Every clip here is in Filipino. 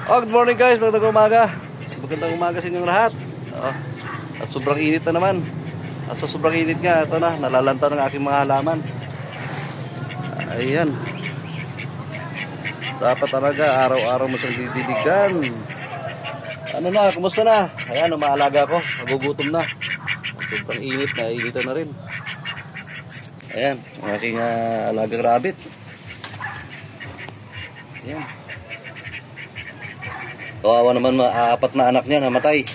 Oh, good morning guys, magandang umaga. Magandang umaga sa inyong lahat. Oh, at sobrang init na naman. At so sobrang init nga, ito na, nalalanta ng aking mga halaman. Ayan. Dapat talaga araw-araw mo siyang didiligan. Ano na, kumusta na? Ayan, umaalaga ko, nagugutom na. Sobrang init, nainitan na rin. Ayan, ang aking alagang rabbit. Ayan. Kawawa naman, apat na anak niya namatay.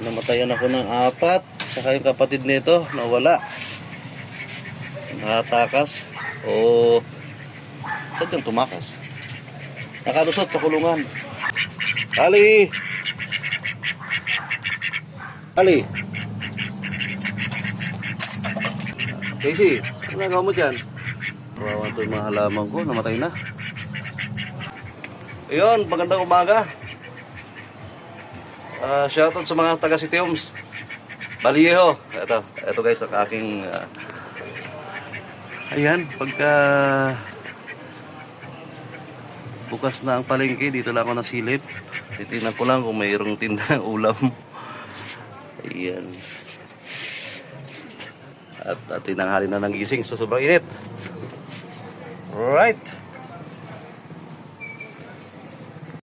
Namatayan ako ng apat. Saka yung kapatid nito nawala. Nakatakas. O saan yung tumakas? Nakalusot sa kulungan. Ali! Ali! Casey, ano nagawa mo dyan? Kawawa ito yung mga halaman ko. Namatay na. Ayun, magandang umaga. Shoutout sa mga taga City Homes Vallejo. Ito guys ang aking ayan, pagka bukas na ang palengke, dito lang ako nasilip. Titignan ko lang kung mayroong tinda ng ulam. Ayan. At tinanghali na ng gising, so sobrang init. Alright.